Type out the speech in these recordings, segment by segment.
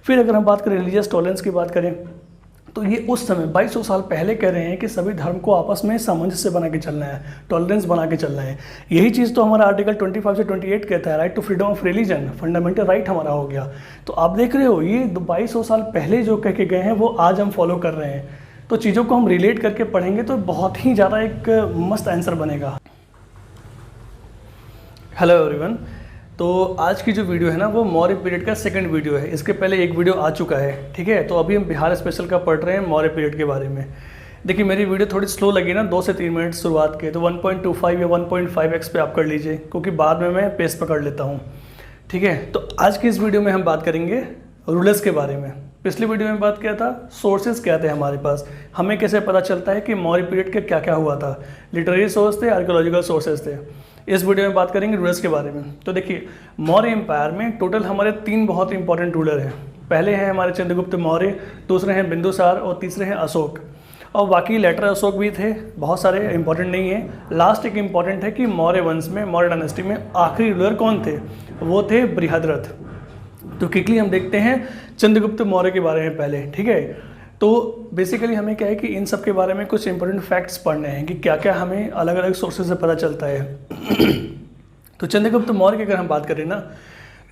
फिर अगर हम बात करें रिलीजियस टॉलरेंस की बात करें, तो ये उस समय 2200 साल पहले कह रहे हैं कि सभी धर्म को आपस में सामंजस्य बना के चलना है, टॉलरेंस बना के चलना है। यही चीज़ तो हमारा आर्टिकल 25 से 28 कहता है, right to freedom of religion, fundamental right हमारा हो गया। तो आप देख रहे हो ये 2200 साल पहले जो कह के गए हैं वो आज हम फॉलो कर रहे हैं। तो चीज़ों को हम रिलेट करके पढ़ेंगे तो बहुत ही ज़्यादा एक मस्त आंसर बनेगा। हेलो एवरीवन, तो आज की जो वीडियो है ना वो मौर्य पीरियड का सेकंड वीडियो है। इसके पहले एक वीडियो आ चुका है, ठीक है। तो अभी हम बिहार स्पेशल का पढ़ रहे हैं मौर्य पीरियड के बारे में। देखिए मेरी वीडियो थोड़ी स्लो लगी ना, 2 से 3 मिनट शुरुआत के, तो 1.25 या 1.5x पे आप कर लीजिए, क्योंकि बाद में मैं पेस पकड़ लेता हूँ, ठीक है। तो आज की इस वीडियो में हम बात करेंगे रूलर्स के बारे में। पिछली वीडियो में बात किया था सोर्सेज क्या थे हमारे पास, हमें कैसे पता चलता है कि मौर्य पीरियड के क्या क्या हुआ था। लिटरेरी सोर्स थे, आर्कियोलॉजिकल सोर्सेज थे। इस वीडियो में बात करेंगे रूलर्स के बारे में। तो देखिए मौर्य एम्पायर में टोटल हमारे 3 बहुत इंपॉर्टेंट रूलर हैं। पहले हैं हमारे चंद्रगुप्त मौर्य, दूसरे हैं बिंदुसार और तीसरे हैं अशोक। और बाकी लेटर अशोक भी थे, बहुत सारे इंपॉर्टेंट नहीं है। लास्ट एक इंपॉर्टेंट है कि मौर्य वंश में, मौर्य डायनेस्टी में आखिरी रूलर कौन थे, वो थे बृहद्रथ। तो क्विकली हम देखते हैं चंद्रगुप्त मौर्य के बारे में पहले, ठीक है। तो बेसिकली हमें क्या है कि इन सब के बारे में कुछ इंपॉर्टेंट फैक्ट्स पढ़ने हैं कि क्या क्या हमें अलग अलग सोर्सेज से पता चलता है। तो चंद्रगुप्त मौर्य की अगर हम बात करें ना,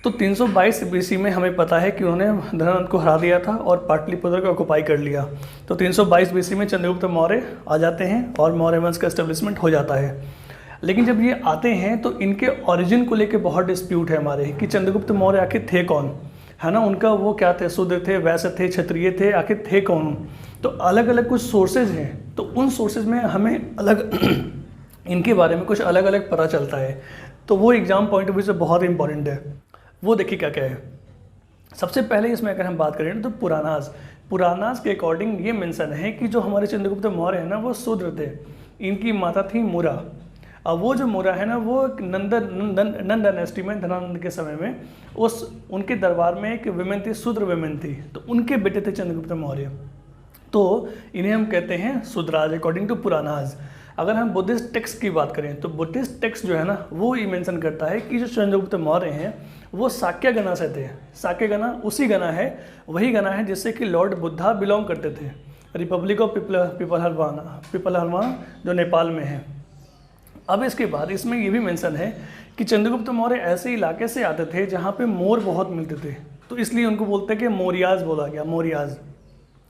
तो 322 BC में हमें पता है कि उन्होंने धनानंद को हरा दिया था और पाटलिपुत्र को ऑक्युपाई कर लिया। तो 322 BC में चंद्रगुप्त मौर्य आ जाते हैं और मौर्य वंश का एस्टेब्लिशमेंट हो जाता है। लेकिन जब ये आते हैं तो इनके ओरिजिन को लेकर बहुत डिस्प्यूट है हमारे कि चंद्रगुप्त मौर्य आखिर थे कौन, है ना। उनका वो क्या थे, शूद्र थे, वैश्य थे, क्षत्रिय थे, आखिर थे कौन। तो अलग अलग कुछ सोर्सेज हैं, तो उन सोर्सेज में हमें अलग इनके बारे में कुछ अलग अलग पता चलता है। तो वो एग्जाम पॉइंट ऑफ व्यू से बहुत इंपॉर्टेंट है। वो देखिए क्या क्या है। सबसे पहले इसमें अगर हम बात करें तो पुरानास के अकॉर्डिंग ये मेंशन है कि जो हमारे चंद्रगुप्त मौर्य है ना वो शूद्र थे। इनकी माता थी मुरा। अब वो जो मुरा है ना वो नंद डायनेस्टी में, धनानंद के समय में, उनके दरबार में एक विमेन थी, शूद्र विमेन थी। तो उनके बेटे थे चंद्रगुप्त मौर्य। तो इन्हें हम कहते हैं शूद्राज अकॉर्डिंग टू पुरानास। अगर हम बुद्धिस्ट टेक्स्ट की बात करें तो बुद्धिस्ट टेक्स्ट जो है ना वो ये मेंशन करता है कि जो चंद्रगुप्त मौर्य हैं वो शाक्य गणा से थे। शाक्य गणा उसी गणा है, वही गणा है जिससे कि लॉर्ड बुद्धा बिलोंग करते थे। रिपब्लिक ऑफ पिपलहलवाना जो नेपाल में है। अब इसके बाद इसमें ये भी मेंशन है कि चंद्रगुप्त मौर्य ऐसे इलाके से आते थे जहाँ पे मोर बहुत मिलते थे, तो इसलिए उनको बोलते हैं कि मौर्याज बोला गया, मौर्याज।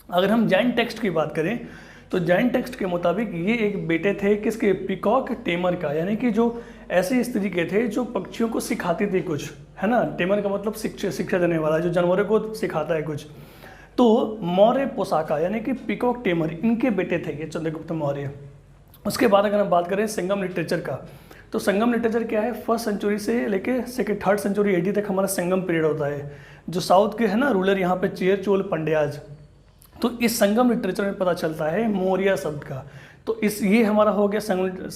अगर हम जैन टेक्स्ट की बात करें तो जैन टेक्स्ट के मुताबिक ये एक बेटे थे किसके, पीकॉक टेमर का, यानी कि जो ऐसे स्त्री के थे जो पक्षियों को सिखाती थी कुछ, है ना। टेमर का मतलब शिक्षा देने वाला, जो जानवरों को सिखाता है कुछ। तो मौर्य पोशाका यानी कि पीकॉक टेमर, इनके बेटे थे ये चंद्रगुप्त मौर्य। उसके बाद अगर हम बात करें संगम लिटरेचर का, तो संगम लिटरेचर क्या है, 1st सेंचुरी से लेके 3rd सेंचुरी AD तक हमारा संगम पीरियड होता है। जो साउथ के है ना रूलर यहाँ पे चेर चोल पंड्याज, तो इस संगम लिटरेचर में पता चलता है मौर्य शब्द का। तो ये हमारा हो गया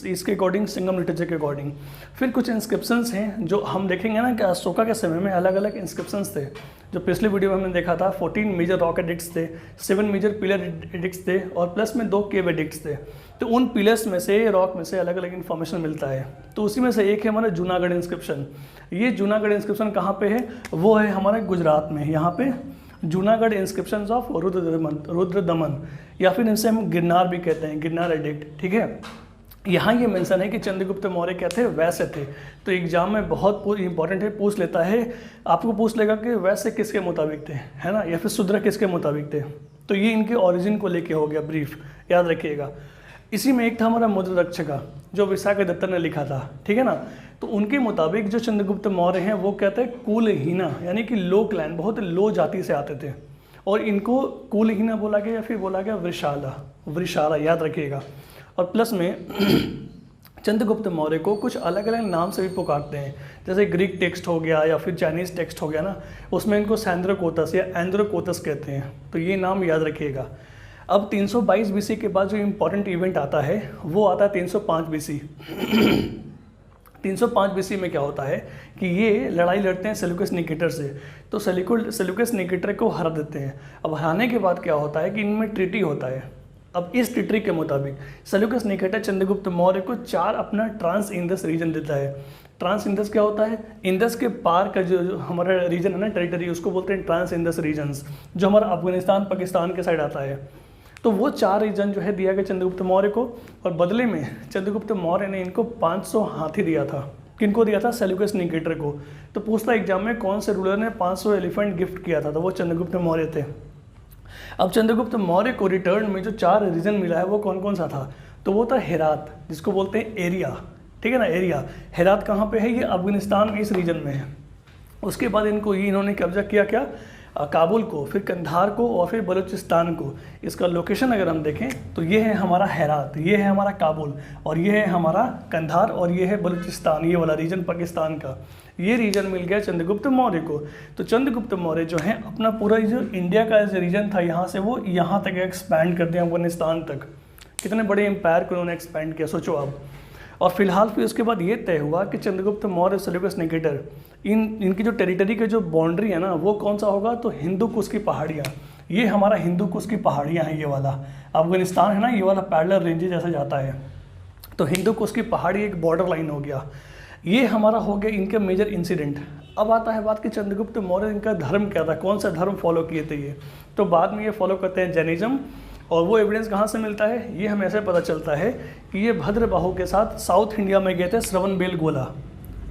इसके अकॉर्डिंग, संगम लिटरेचर के अकॉर्डिंग। फिर कुछ इंस्क्रिप्शंस हैं जो हम देखेंगे ना कि अशोका के समय में अलग अलग इंस्क्रिप्शंस थे। जो पिछले वीडियो में हमने देखा था 14 मेजर रॉक एडिक्ट्स थे, 7 मेजर पिलर एडिक्ट्स थे और प्लस में 2 केव एडिक्ट्स थे। तो उन पिलर्स में से, रॉक में से अलग अलग इन्फॉर्मेशन मिलता है। तो उसी में से एक है हमारा जूनागढ़ इंस्क्रिप्शन। ये जूनागढ़ इंस्क्रिप्शन कहाँ पे है, वो है हमारे गुजरात में। यहाँ पे जूनागढ़ इंस्क्रिप्शंस ऑफ रुद्र दमन, या फिर इनसे हम गिरनार भी कहते हैं, गिरनार एडिक्ट, ठीक है। यहाँ ये मेंशन है कि चंद्रगुप्त मौर्य क्या थे, वैश्य थे। तो एग्जाम में बहुत इंपॉर्टेंट है, पूछ लेता है, आपको पूछ लेगा कि वैश्य किसके मुताबिक थे, है ना, या फिर शूद्र किसके मुताबिक थे। तो ये इनके ओरिजिन को लेके हो गया ब्रीफ, याद रखिएगा। इसी में एक था हमारा मुद्ररक्षका जो विशाखदत्त ने लिखा था, ठीक है ना। तो उनके मुताबिक जो चंद्रगुप्त मौर्य हैं वो कहते हैं कुलहीना, यानी कि लो क्लैन, बहुत लो जाति से आते थे। और इनको कुलहीना बोला गया या फिर बोला गया वृषाला, याद रखिएगा। और प्लस में चंद्रगुप्त मौर्य को कुछ अलग अलग नाम से भी पुकारते हैं, जैसे ग्रीक टेक्स्ट हो गया या फिर चाइनीज़ टेक्स्ट हो गया ना, उसमें इनको सैंद्रोकोतस या एंद्रोकोतस कहते हैं। तो ये नाम याद रखिएगा। अब 322 BC के बाद जो इम्पोर्टेंट इवेंट आता है वो आता है 305 BC। 305 BC में क्या होता है कि ये लड़ाई लड़ते हैं सेल्यूकस निकेटर से। तो सेल्यूकस निकेटर को हरा देते हैं। अब हराने के बाद क्या होता है कि इनमें ट्रीटी होता है। अब इस ट्रीटी के मुताबिक सेल्यूकस निकेटर चंद्रगुप्त मौर्य को 4 अपना ट्रांस इंडस रीजन देता है। ट्रांस इंडस क्या होता है? इंडस के पार का जो हमारा रीजन है ना, टेरिटरी, उसको बोलते हैं ट्रांस इंडस रीजन्स, जो हमारा अफगानिस्तान पाकिस्तान के साइड आता है। तो वो 4 रीजन जो है दिया गया चंद्रगुप्त मौर्य को, और बदले में चंद्रगुप्त मौर्य ने इनको 500 हाथी दिया था। किनको दिया था? सेल्यूकस निकेटर को। तो पूछता एग्जाम में कौन से रूलर ने 500 एलिफेंट गिफ्ट किया था, तो वो चंद्रगुप्त मौर्य थे। अब चंद्रगुप्त मौर्य को रिटर्न में जो 4 रीजन मिला है वो कौन कौन सा था? तो वो था हेरात, जिसको बोलते हैं एरिया, ठीक है ना, एरिया। हेरात कहाँ पे है? ये अफगानिस्तान में इस रीजन में है। उसके बाद इन्होंने कब्जा किया क्या? काबुल को, फिर कंधार को, और फिर बलूचिस्तान को। इसका लोकेशन अगर हम देखें तो ये है हमारा हेरात, ये है हमारा काबुल, और ये है हमारा कंधार, और ये है बलूचिस्तान, ये वाला रीजन पाकिस्तान का। ये रीजन मिल गया चंद्रगुप्त मौर्य को। तो चंद्रगुप्त मौर्य जो है अपना पूरा जो इंडिया का जो रीजन था यहाँ से वो यहाँ तक एक्सपैंड कर दिया, अफगानिस्तान तक। कितने बड़े एम्पायर को उन्होंने एक्सपैंड किया, सोचो आप। और फिलहाल फिर उसके बाद ये तय हुआ कि चंद्रगुप्त मौर्य, सेल्यूकस निकेटर, इनकी जो टेरिटरी के जो बाउंड्री है ना वो कौन सा होगा? तो हिंदू कुश की पहाड़ियाँ। ये हमारा हिंदू कुश की पहाड़ियाँ हैं, ये वाला अफगानिस्तान है ना, ये वाला पैरेलल रेंजेस जैसे जाता है। तो हिंदू कुश की पहाड़ी एक बॉर्डर लाइन हो गया। ये हमारा हो गया इनका मेजर इंसिडेंट। अब आता है बात कि चंद्रगुप्त मौर्य इनका धर्म क्या था, कौन सा धर्म फॉलो किए थे ये? तो बाद में ये फॉलो करते हैं जैनिज्म। और वो एविडेंस कहाँ से मिलता है? ये हमें ऐसे पता चलता है कि ये भद्रबाहु के साथ साउथ इंडिया में गए थे, श्रवणबेलगोला।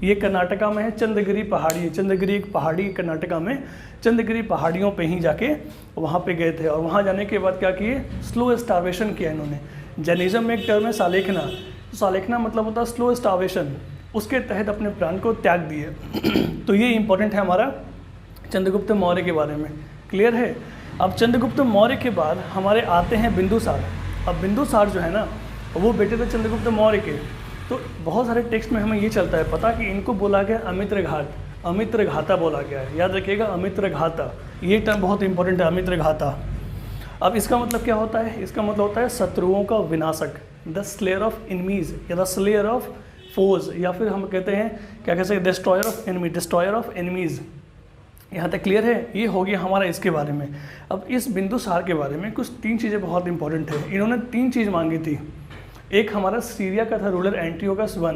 ये कर्नाटका में है, चंद्रगिरी पहाड़ी, चंद्रगिरी एक पहाड़ी कर्नाटका में, चंद्रगिरी पहाड़ियों पे ही जाके वहाँ पे गए थे। और वहाँ जाने के बाद क्या किए? स्लो स्टार्वेशन किया इन्होंने। जैनिज्म में एक टर्म है सालेखना, तो सालेखना मतलब होता है स्लो स्टार्वेशन, उसके तहत अपने प्राण को त्याग दिए। तो ये इंपॉर्टेंट है हमारा चंद्रगुप्त मौर्य के बारे में। क्लियर है? अब चंद्रगुप्त मौर्य के बाद हमारे आते हैं बिंदुसार। अब बिंदुसार जो है ना वो बेटे थे चंद्रगुप्त मौर्य के। तो बहुत सारे टेक्स्ट में हमें ये चलता है पता कि इनको बोला गया अमित्रघात, अमित्रघाता बोला गया है, याद रखिएगा अमित्रघाता, ये टर्म बहुत इंपॉर्टेंट है, अमित्रघाता। अब इसका मतलब क्या होता है? इसका मतलब होता है शत्रुओं का विनाशक, द स्लेयर ऑफ एनिमीज या द स्लेयर ऑफ फोज, या फिर हम कहते हैं क्या कह सकते हैं destroyer of enemy, destroyer of enemies. यहाँ तक क्लियर है? ये हो गया हमारा इसके बारे में। अब इस बिंदुसार के बारे में कुछ 3 चीज़ें बहुत इंपॉर्टेंट है। इन्होंने 3 चीज़ मांगी थी। एक हमारा सीरिया का था रूलर एंटियोकस I,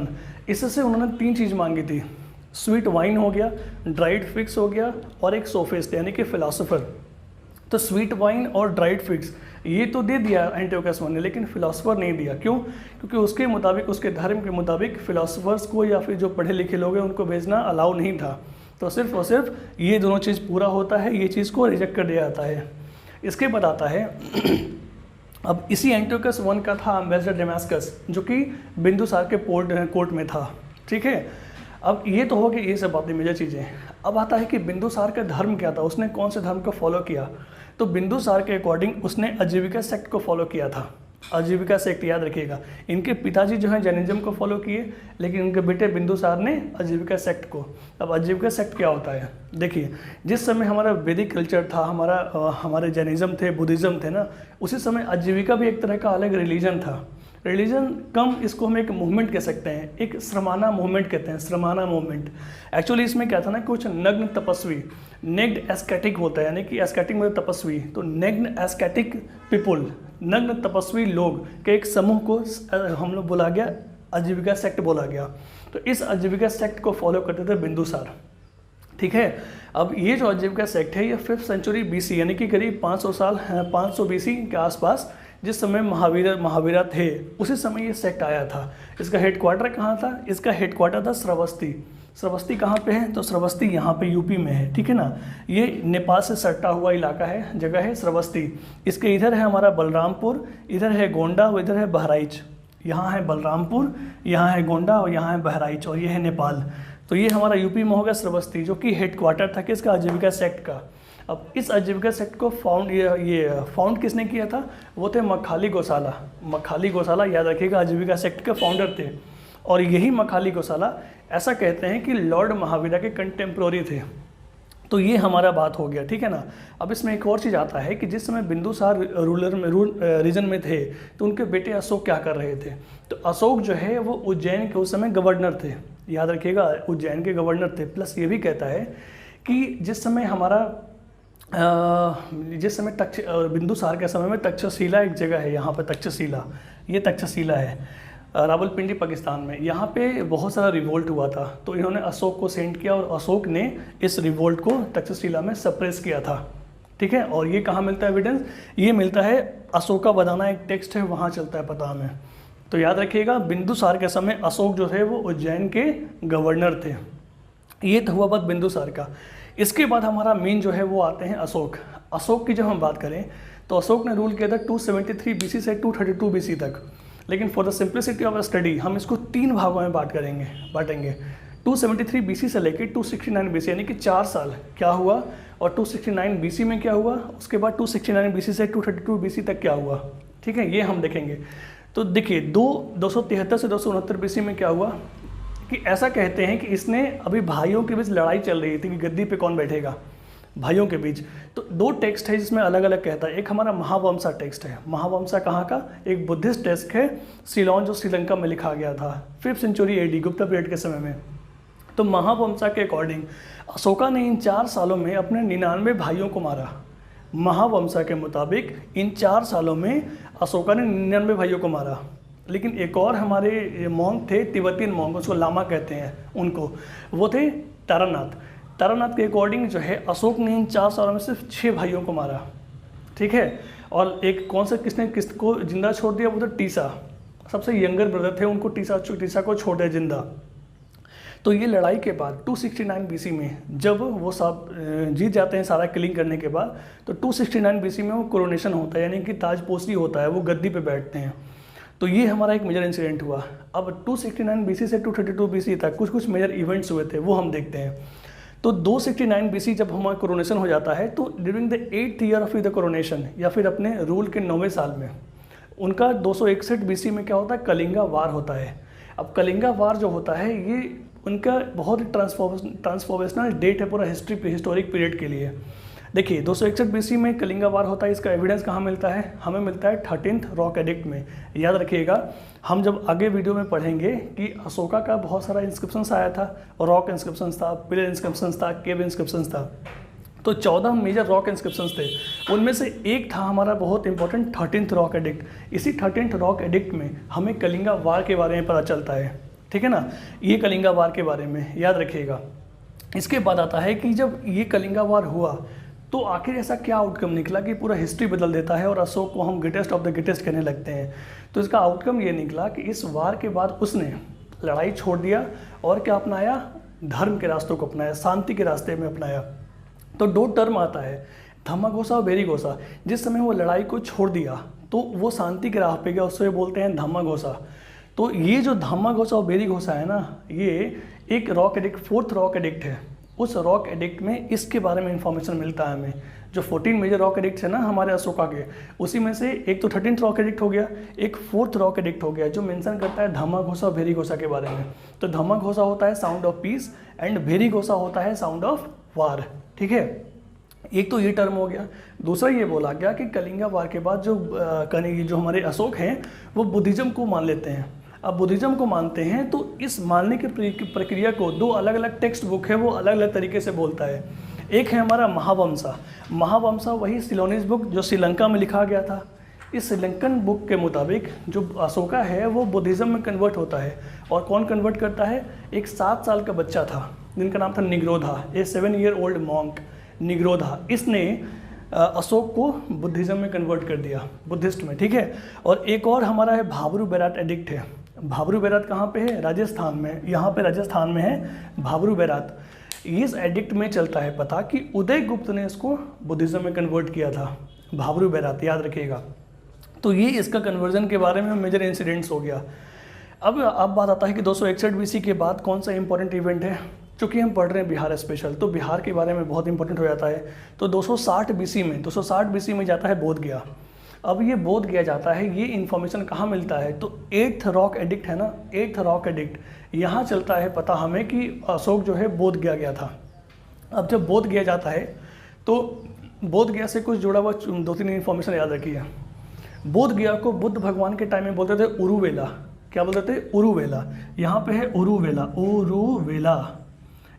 इससे उन्होंने 3 चीज़ मांगी थी। स्वीट वाइन हो गया, ड्राइड फिक्स हो गया, और एक सोफिस्ट यानी कि फिलासफर। तो स्वीट वाइन और ड्राइड फिक्स ये तो दे दिया एंटियोकस I ने, लेकिन फिलासफर नहीं दिया। क्यों? क्योंकि उसके मुताबिक, उसके धर्म के मुताबिक फिलासफर्स को या फिर जो पढ़े लिखे लोग हैं उनको भेजना अलाउ नहीं था। तो सिर्फ और सिर्फ ये दोनों चीज़ पूरा होता है, ये चीज़ को रिजेक्ट कर दिया जाता है। इसके बाद आता है अब इसी एंटियोकस I का था एम्बेसडर डेमास्कस, जो कि बिंदुसार के कोर्ट में था। ठीक है, अब ये तो हो गई ये सब बातें, मेजर चीज़ें। अब आता है कि बिंदुसार का धर्म क्या था, उसने कौन से धर्म को फॉलो किया? तो बिंदुसार के अकॉर्डिंग उसने आजीविका सेक्ट को फॉलो किया था। आजीविका सेक्ट याद रखिएगा, इनके पिताजी जो हैं जैनिज्म को फॉलो किए, लेकिन उनके बेटे बिंदुसार ने आजीविका सेक्ट को। अब आजीविका सेक्ट क्या होता है? देखिए, जिस समय हमारा वैदिक कल्चर था, हमारे जैनिज्म थे, बुद्धिज़्म थे ना, उसी समय आजीविका भी एक तरह का अलग रिलीजन था। रिलीजन कम, इसको हम एक मूवमेंट कह सकते हैं, एक श्रमाना मूवमेंट कहते हैं, श्रमाना मूवमेंट। एक्चुअली इसमें क्या था ना, कुछ नग्न तपस्वी, नेग्ड एस्केटिक होता है, यानी कि एस्केटिक मतलब तपस्वी, तो नेग्न एस्केटिक पीपुल, नग्न तपस्वी लोग के एक समूह को हम लोग बोला गया आजीविका सेक्ट बोला गया। तो इस आजीविका सेक्ट को फॉलो करते थे बिंदुसार। ठीक है, अब ये जो आजीविका सेक्ट है ये 5th सेंचुरी BC यानी कि करीब 500 BC के आसपास, जिस समय महावीरा थे, उसी समय ये सेक्ट आया था। इसका हेडक्वार्टर कहाँ था? इसका हेडक्वार्टर था श्रावस्ती। श्रावस्ती कहाँ पे है? तो श्रावस्ती यहाँ पे यूपी में है। ठीक है ना, ये नेपाल से सटा हुआ इलाका है, जगह है श्रावस्ती। इसके इधर है हमारा बलरामपुर, इधर है गोंडा, और इधर है बहराइच। यहाँ है बलरामपुर, यहाँ है गोंडा, और यहाँ है बहराइच, और ये है नेपाल। तो ये हमारा यूपी में होगा श्रावस्ती, जो कि हेडक्वार्टर था किसका? आजीविका सेक्ट का। अब इस आजीविका सेक्ट को फाउंड किसने किया था? वो थे मखाली गोसाला। मखाली गोसाला याद रखिएगा आजीविका सेक्ट के फाउंडर थे। और यही मखाली गोसाला ऐसा कहते हैं कि लॉर्ड महावीरा के कंटेम्प्रोरी थे। तो ये हमारा बात हो गया। ठीक है ना, अब इसमें एक और चीज़ आता है कि जिस समय बिंदुसार रीजन में थे, तो उनके बेटे अशोक क्या कर रहे थे? तो अशोक जो है वो उज्जैन के उस समय गवर्नर थे, याद रखिएगा उज्जैन के गवर्नर थे। प्लस ये भी कहता है कि जिस समय बिंदुसार के समय में तक्षशिला एक जगह है, यहाँ पर तक्षशिला, ये तक्षशिला है। रावलपिंडी पाकिस्तान में, यहाँ पे बहुत सारा रिवोल्ट हुआ था। तो इन्होंने अशोक को सेंड किया और अशोक ने इस रिवोल्ट को तक्षशिला में सप्रेस किया था। ठीक है, और ये कहाँ मिलता है एविडेंस? ये मिलता है अशोकावदाना, एक टेक्स्ट है, वहाँ चलता है पता हमें। तो याद रखिएगा, बिंदुसार के समय अशोक जो थे वो उज्जैन के गवर्नर थे। ये तो हुआ बात बिंदुसार का। इसके बाद हमारा मेन जो है वो आते हैं अशोक। अशोक की जब हम बात करें तो अशोक ने रूल किया था 273 BC से 232 BC तक। लेकिन for the simplicity of study हम इसको 3 भागों में बांटेंगे। 273 BC से लेकर 269 BC, यानी कि 4 साल क्या हुआ, और 269 BC में क्या हुआ, उसके बाद 269 BC से 232 BC तक क्या हुआ। ठीक है, ये हम देखेंगे। तो देखिए 273 से 269 BC में क्या हुआ कि ऐसा कहते हैं कि इसने, अभी भाइयों के बीच लड़ाई चल रही थी कि गद्दी पे कौन बैठेगा, भाइयों के बीच। तो 2 टेक्स्ट है जिसमें अलग अलग कहता है। एक हमारा महावंशा टेक्स्ट है। महावंशा कहाँ का? एक बुद्धिस्ट टेक्स्ट है, सिलोन, जो श्रीलंका में लिखा गया था 5th century AD, Gupta period के समय में। तो महावंशा के अकॉर्डिंग अशोका ने इन 4 सालों में अपने 99 भाइयों को मारा। महावंशा के मुताबिक इन 4 सालों में अशोका ने 99 भाइयों को मारा। लेकिन एक और हमारे मॉन्क थे, तिब्बतियन मॉन्क, उसको लामा कहते हैं उनको, वो थे तारानाथ। तारानाथ के अकॉर्डिंग जो है अशोक ने इन 4 सालों में सिर्फ 6 भाइयों को मारा। ठीक है, और एक कौन सा, किसने किसको जिंदा छोड़ दिया, वो तो टीसा, सबसे यंगर ब्रदर थे, उनको टीसा को छोड़ दिया जिंदा। तो ये लड़ाई के बाद 269 BC में जब वो सब जीत जाते हैं सारा किलिंग करने के बाद, तो 269 BC में वो कोरोनेशन होता है, यानी कि ताजपोशी होता है, वो गद्दी पे बैठते हैं। तो ये हमारा एक मेजर इंसिडेंट हुआ। अब 269 BC से 232 BC तक कुछ मेजर इवेंट्स हुए थे, वो हम देखते हैं। तो 269 BC जब हमारा कोरोनेशन हो जाता है, तो during the 8th year of the coronation, या फिर अपने रूल के 9वें साल में, उनका 261 BC में क्या होता है, कलिंगा वार होता है। अब कलिंगा वार जो होता है ये उनका बहुत ही ट्रांसफॉर्मेशनल डेट है पूरा हिस्टोरिक पीरियड के लिए। देखिए 261 BC में कलिंगा वार होता है। इसका एविडेंस कहाँ मिलता है? हमें मिलता है 13th रॉक एडिक्ट में। याद रखिएगा, हम जब आगे वीडियो में पढ़ेंगे कि अशोका का बहुत सारा इंस्क्रिप्शंस आया था, रॉक इंस्क्रिप्शंस था, पिलर इंस्क्रिप्शंस था, केव इंस्क्रिप्शंस था। तो 14 मेजर रॉक इंस्क्रिप्शंस थे, उनमें से एक था हमारा बहुत इंपॉर्टेंट 13th रॉक एडिक्ट। इसी 13th रॉक एडिक्ट में हमें कलिंगा वार के बारे में पता चलता है। ठीक है ना, ये कलिंगा वार के बारे में याद रखिएगा। इसके बाद आता है कि जब ये कलिंगा वार हुआ तो आखिर ऐसा क्या आउटकम निकला कि पूरा हिस्ट्री बदल देता है और अशोक को हम ग्रेटेस्ट ऑफ द ग्रेटेस्ट कहने लगते हैं। तो इसका आउटकम ये निकला कि इस वार के बाद उसने लड़ाई छोड़ दिया और क्या अपनाया, धर्म के रास्तों को अपनाया, शांति के रास्ते में अपनाया। तो 2 टर्म आता है, धम्माघोसा और बेरीघोसा। जिस समय वो लड़ाई को छोड़ दिया तो वो शांति के राह पे गया, उससे बोलते हैं धम्माघोसा। तो ये जो धम्माघोसा और बेरीघोसा है ना, ये एक rock edict, 4th rock edict है। उस रॉक एडिक्ट में इसके बारे में इंफॉर्मेशन मिलता है हमें। जो 14 मेजर रॉक एडिक्ट है ना हमारे अशोका के, उसी में से एक तो 13th रॉक एडिक्ट हो गया, एक 4th रॉक एडिक्ट हो गया जो मेंशन करता है धम्माघोसा और बेरीघोसा के बारे में। तो धम्माघोसा होता है साउंड ऑफ पीस एंड बेरीघोसा होता है साउंड ऑफ वार। ठीक है, एक तो ये टर्म हो गया। दूसरा ये बोला गया कि कलिंगा वार के बाद जो हमारे अशोक हैं वो बुद्धिज्म को मान लेते हैं। अब बुद्धिज्म को मानते हैं तो इस मानने की प्रक्रिया को 2 अलग अलग टेक्स्ट बुक है वो अलग अलग तरीके से बोलता है। एक है हमारा महावंशा। महावंशा वही सिलोनीज बुक जो श्रीलंका में लिखा गया था। इस श्रीलंकन बुक के मुताबिक जो अशोका है वो बुद्धिज्म में कन्वर्ट होता है। और कौन कन्वर्ट करता है? एक 7 साल का बच्चा था जिनका नाम था निग्रोधा, ए 7 year old मॉन्क निग्रोधा। इसने अशोक को बुद्धिज्म में कन्वर्ट कर दिया, बुद्धिस्ट में। ठीक है, और एक और हमारा है भाबरू बैराट एडिक्ट है। भाबरू बैरात कहाँ पे है? राजस्थान में। यहाँ पे राजस्थान में है भाबरू बैरात। इस एडिक्ट में चलता है पता कि उदय गुप्त ने इसको बुद्धिज्म में कन्वर्ट किया था, भाबरू बैरात, याद रखिएगा। तो ये इसका कन्वर्जन के बारे में मेजर इंसिडेंट्स हो गया। अब बात आता है कि 261 BC के बाद कौन सा इंपॉर्टेंट इवेंट है। चूँकि हम पढ़ रहे हैं बिहार स्पेशल, तो बिहार के बारे में बहुत इंपॉर्टेंट हो जाता है। तो 260 BC में जाता है बोध गया। अब ये बोध गया जाता है, ये इन्फॉर्मेशन कहाँ मिलता है? तो 8th रॉक एडिक्ट है ना, 8th रॉक एडिक्ट, यहाँ चलता है पता हमें कि अशोक जो है बोध गया था। अब जब बोध गया जाता है तो बोध गया से कुछ जुड़ा हुआ 2-3 इन्फॉर्मेशन याद रखिए। बोध गया को बुद्ध भगवान के टाइम में बोलते थे उरुवेला। क्या बोलते थे? उरुवेला। यहाँ पे है उरुवेला, उरुवेला,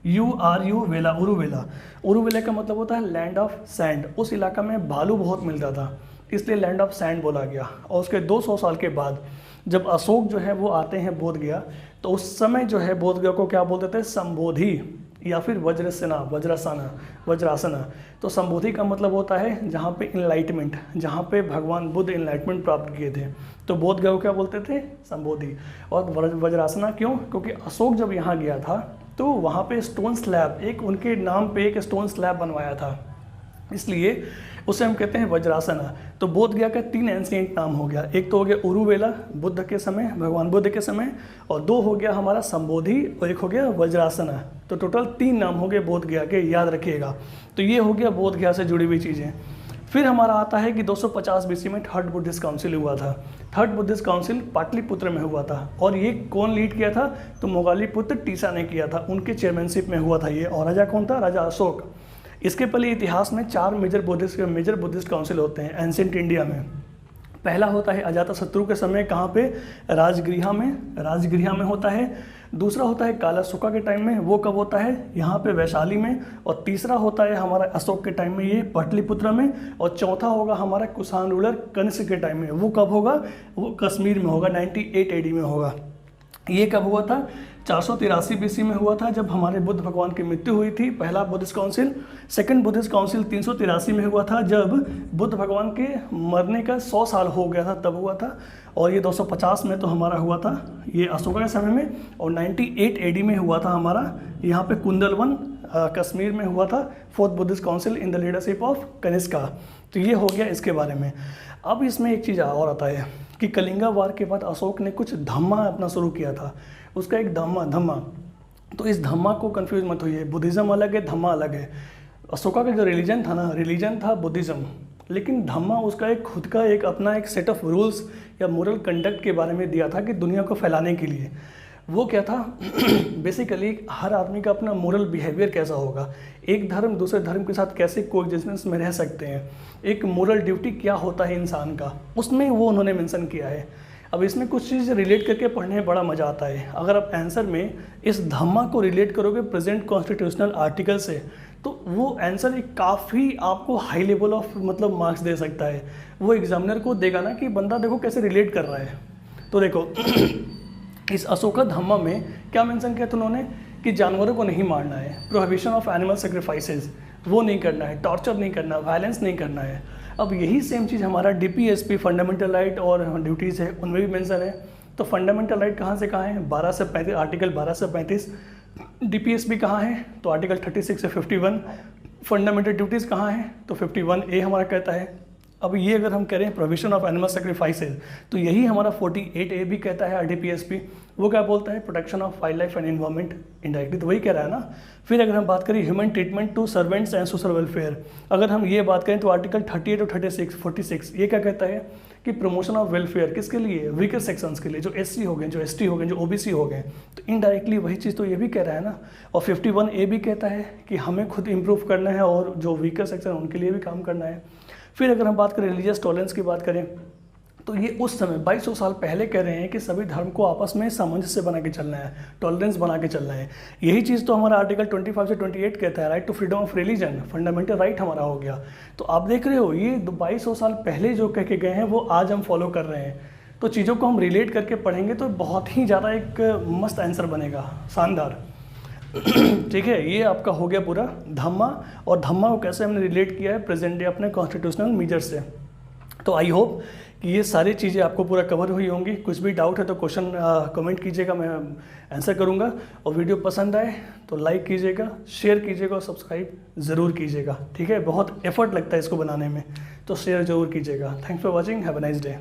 URU वेला, उरुवेला। उरुवेला का मतलब होता है लैंड ऑफ सैंड। उस इलाका में बालू बहुत मिलता था। इसलिए लैंड ऑफ सैंड बोला गया। और उसके 200 साल के बाद जब अशोक जो है वो आते हैं बोध गया, तो उस समय जो है बोध गया को क्या बोलते थे, संबोधि या फिर वज्रासना। तो संबोधि का मतलब होता है जहाँ पे इनलाइटमेंट, जहाँ पे भगवान बुद्ध इनलाइटमेंट प्राप्त किए थे, तो बोध गया को क्या बोलते थे, संबोधि। और वज्रासना क्यों, क्योंकि अशोक जब यहाँ गया था तो वहाँ पे स्टोन स्लैब, एक उनके नाम पे एक स्टोन स्लैब बनवाया था, इसलिए उसे हम कहते हैं वज्रासना। तो बोध गया का 3 एंशिएंट नाम हो गया, एक तो हो गया उरुवेला बुद्ध के समय, भगवान बुद्ध के समय, और 2 हो गया हमारा संबोधि, और 1 हो गया वज्रासना। तो टोटल 3 नाम हो गए बोध गया के, याद रखिएगा। तो ये हो गया बोध गया से जुड़ी हुई चीज़ें। फिर हमारा आता है कि 250 BC में थर्ड बुद्धिस्ट काउंसिल हुआ था। थर्ड बुद्धिस्ट काउंसिल पाटलिपुत्र में हुआ था, और ये कौन लीड किया था, तो मोगालीपुत्र टीसा ने किया था, उनके चेयरमैनशिप में हुआ था ये। और राजा कौन था, राजा अशोक। इसके पहले इतिहास में 4 मेजर बुद्धिस्ट काउंसिल होते हैं एंशिएंट इंडिया में। पहला होता है अजातशत्रु के समय, कहाँ पे, राजगृह में होता है। दूसरा होता है कालाशोका के टाइम में, वो कब होता है, यहाँ पे वैशाली में। और तीसरा होता है हमारा अशोक के टाइम में, ये पाटलिपुत्र में। और चौथा होगा हमारा कुषाण रूलर कनिष्क के टाइम में, वो कब होगा, वो कश्मीर में होगा, 98 AD में होगा। ये कब हुआ था, 483 BC में हुआ था, जब हमारे बुद्ध भगवान की मृत्यु हुई थी, पहला Buddhist council. Second Buddhist council 383 में हुआ था, जब बुद्ध भगवान के मरने का 100 साल हो गया था, तब हुआ था। और ये 250 में तो हमारा हुआ था ये अशोका के समय में। और 98 AD में हुआ था हमारा यहाँ पे कुंदलवन कश्मीर में हुआ था, fourth Buddhist council in the leadership of Kanishka. तो ये हो गया इसके बारे में। अब इसमें एक चीज़ और आता है कि कलिंगा वार के बाद अशोक ने कुछ धम्मा अपना शुरू किया था, उसका एक धम्मा। तो इस धम्मा को कंफ्यूज मत होइए, बुद्धिज़्म अलग है, धम्मा अलग है। अशोका का जो रिलीजन था ना, रिलीजन था बुद्धिज़्म, लेकिन धम्मा उसका एक खुद का एक अपना एक सेट ऑफ रूल्स या मोरल कंडक्ट के बारे में दिया था कि दुनिया को फैलाने के लिए। वो क्या था बेसिकली हर आदमी का अपना मोरल बिहेवियर कैसा होगा, एक धर्म दूसरे धर्म के साथ कैसे कोएग्जिस्टेंस में रह सकते हैं, एक मोरल ड्यूटी क्या होता है इंसान का, उसमें वो उन्होंने मेंशन किया है। अब इसमें कुछ चीज़ रिलेट करके पढ़ने में बड़ा मज़ा आता है। अगर आप आंसर में इस धम्मा को रिलेट करोगे प्रेजेंट कॉन्स्टिट्यूशनल आर्टिकल से, तो वो आंसर एक काफ़ी आपको हाई लेवल ऑफ मतलब मार्क्स दे सकता है। वो एग्जामिनर को देगा ना कि बंदा देखो कैसे रिलेट कर रहा है। तो देखो इस अशोका धम्मा में क्या मेंशन किया था उन्होंने कि जानवरों को नहीं मारना है, प्रोहिबिशन ऑफ एनिमल सेक्रीफाइसेस वो नहीं करना है, टॉर्चर नहीं करना, वायलेंस नहीं करना है। अब यही सेम चीज़ हमारा DPSP फंडामेंटल राइट और ड्यूटीज़ है उनमें भी मेंशन है। तो फंडामेंटल राइट कहाँ से कहाँ है, 12 से 35, आर्टिकल 12 से 35। DPSP कहाँ है, तो आर्टिकल 36 से 51। फंडामेंटल ड्यूटीज़ कहाँ है, तो 51A हमारा कहता है। अब ये अगर हम करें प्रोविजन ऑफ एनिमल सेक्रीफाइसेस, तो यही हमारा 48A भी कहता है DPSP। वो क्या बोलता है, protection of wild life and environment, indirectly तो वही कह रहा है ना। फिर अगर हम बात करें human treatment to servants and social welfare, अगर हम ये बात करें तो आर्टिकल 38 और 46 ये क्या कहता है कि प्रमोशन ऑफ वेलफेयर किसके लिए, वीकर सेक्शंस के लिए, जो SC हो गए, जो ST हो गए, जो OBC हो गए। तो इनडायरेक्टली वही चीज़ तो ये भी कह रहा है ना। और 51A भी कहता है कि हमें खुद इंप्रूव करना है और जो वीकर सेक्शन है उनके लिए भी काम करना है। फिर अगर हम बात करें रिलीजियस टॉलरेंस की बात करें, तो ये उस समय 2200 साल पहले कह रहे हैं कि सभी धर्म को आपस में सामंजस्य बना के चलना है, टॉलरेंस बना के चलना है। यही चीज़ तो हमारा आर्टिकल 25 से 28 कहता है, right to freedom of religion, fundamental right हमारा हो गया। तो आप देख रहे हो ये 2200 साल पहले जो कह के गए हैं वो आज हम फॉलो कर रहे हैं। तो चीज़ों को हम रिलेट करके पढ़ेंगे तो बहुत ही ज़्यादा एक मस्त आंसर बनेगा, शानदार। ठीक है, ये आपका हो गया पूरा धम्मा। और धम्मा को कैसे हमने रिलेट किया है प्रेजेंट डे अपने कॉन्स्टिट्यूशनल मेजर से। तो आई होप कि ये सारी चीज़ें आपको पूरा कवर हुई होंगी। कुछ भी डाउट है तो क्वेश्चन कमेंट कीजिएगा, मैं आंसर करूँगा। और वीडियो पसंद आए तो लाइक कीजिएगा, शेयर कीजिएगा और सब्सक्राइब ज़रूर कीजिएगा। ठीक है, बहुत एफर्ट लगता है इसको बनाने में, तो शेयर ज़रूर कीजिएगा। Thanks for watching, have a nice day.